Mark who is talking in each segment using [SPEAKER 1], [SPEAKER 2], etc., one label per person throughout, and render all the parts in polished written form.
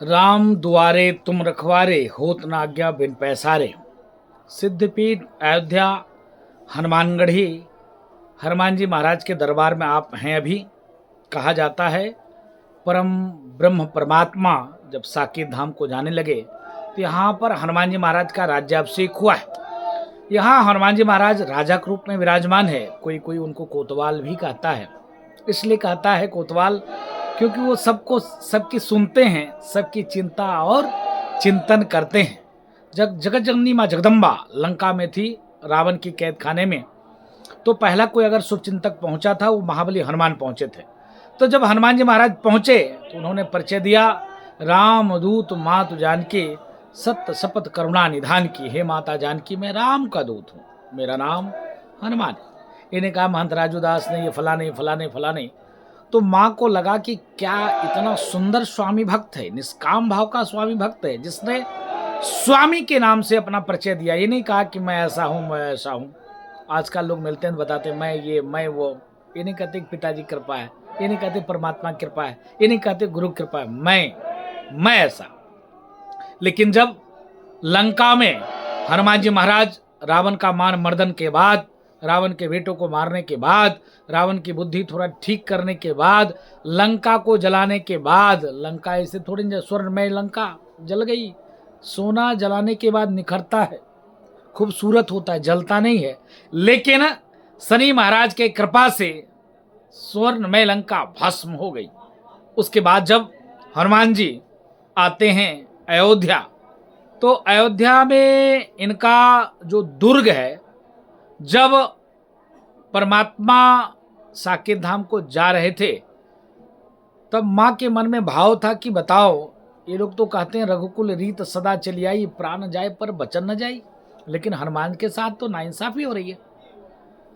[SPEAKER 1] राम दुआरे तुम रखवारे, होत न आज्ञा बिन पैसारे। सिद्धपीठ अयोध्या हनुमानगढ़ी हनुमान जी महाराज के दरबार में आप हैं अभी। कहा जाता है परम ब्रह्म परमात्मा जब साकेत धाम को जाने लगे तो यहाँ पर हनुमान जी महाराज का राज्याभिषेक हुआ है। यहाँ हनुमान जी महाराज राजा के रूप में विराजमान है। कोई कोई उनको कोतवाल भी कहता है। इसलिए कहता है कोतवाल क्योंकि वो सबकी सुनते हैं, सबकी चिंता और चिंतन करते हैं। जगत जननी माँ जगदम्बा लंका में थी रावण की कैद खाने में, तो पहला कोई अगर शुभचिंतक पहुंचा था वो महाबली हनुमान पहुंचे थे। तो जब हनुमान जी महाराज पहुंचे तो उन्होंने परिचय दिया, राम दूत मातु जानकी, सत्य शपथ करुणा निधान की। हे माता जानकी, मैं राम का दूत हूँ, मेरा नाम हनुमान है। इन्हें कहा महंत राजूदास ने ये फलाने फलाने फलाने। तो माँ को लगा कि क्या इतना सुंदर स्वामी भक्त है, निष्काम भाव का स्वामी भक्त है, जिसने स्वामी के नाम से अपना परिचय दिया। ये नहीं कहा कि मैं ऐसा हूँ मैं ऐसा हूँ। आजकल लोग मिलते हैं बताते हैं मैं ये मैं वो। ये नहीं कहते पिताजी कृपा है, ये नहीं कहते परमात्मा कृपा है, ये नहीं कहते गुरु कृपा है, मैं ऐसा। लेकिन जब लंका में हनुमान जी महाराज रावण का मान मर्दन के बाद, रावण के बेटों को मारने के बाद, रावण की बुद्धि थोड़ा ठीक करने के बाद, लंका को जलाने के बाद, लंका ऐसे थोड़ी स्वर्णमय लंका जल गई। सोना जलाने के बाद निखरता है, खूबसूरत होता है, जलता नहीं है। लेकिन शनि महाराज के कृपा से स्वर्णमय लंका भस्म हो गई। उसके बाद जब हनुमान जी आते हैं अयोध्या, तो अयोध्या में इनका जो दुर्ग है, जब परमात्मा साकेत धाम को जा रहे थे तब माँ के मन में भाव था कि बताओ, ये लोग तो कहते हैं रघुकुल रीत सदा चली आई, प्राण जाए पर वचन न जाए। लेकिन हनुमान के साथ तो नाइंसाफी हो रही है।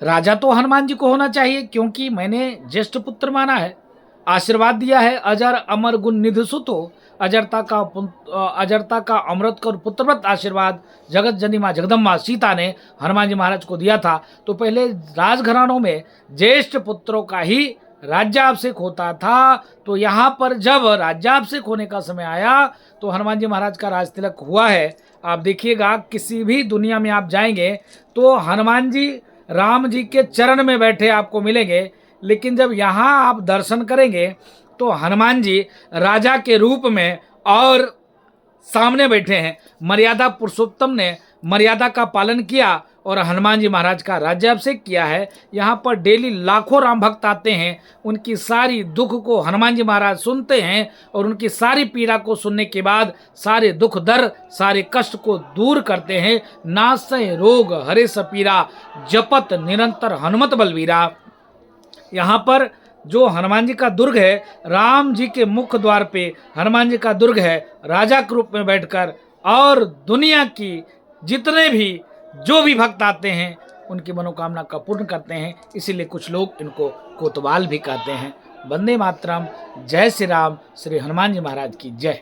[SPEAKER 1] राजा तो हनुमान जी को होना चाहिए, क्योंकि मैंने ज्येष्ठ पुत्र माना है, आशीर्वाद दिया है, अजर अमर गुण निधि सुतो, अजरता का अमृत का पुत्रव्रत आशीर्वाद जगत जननी माँ जगदम्बा सीता ने हनुमान जी महाराज को दिया था। तो पहले राजघरानों में ज्येष्ठ पुत्रों का ही राज्याभिषेक होता था। तो यहाँ पर जब राज्याभिषेक होने का समय आया तो हनुमान जी महाराज का राज तिलक हुआ है। आप देखिएगा किसी भी दुनिया में आप जाएंगे तो हनुमान जी राम जी के चरण में बैठे आपको मिलेंगे। लेकिन जब यहाँ आप दर्शन करेंगे तो हनुमान जी राजा के रूप में और सामने बैठे हैं। मर्यादा पुरुषोत्तम ने मर्यादा का पालन किया और हनुमान जी महाराज का राज्याभिषेक किया है। यहाँ पर डेली लाखों राम भक्त आते हैं, उनकी सारी दुख को हनुमान जी महाराज सुनते हैं और उनकी सारी पीड़ा को सुनने के बाद सारे दुख दर्द सारे कष्ट को दूर करते हैं। नासै रोग हरे सपीरा, जपत निरंतर हनुमत बलवीरा। यहाँ पर जो हनुमान जी का दुर्ग है, राम जी के मुख्य द्वार पे हनुमान जी का दुर्ग है, राजा के रूप में बैठकर, और दुनिया की जितने भी जो भी भक्त आते हैं उनकी मनोकामना का पूर्ण करते हैं। इसीलिए कुछ लोग इनको कोतवाल भी कहते हैं। वंदे मातरम, जय श्री राम, श्री हनुमान जी महाराज की जय।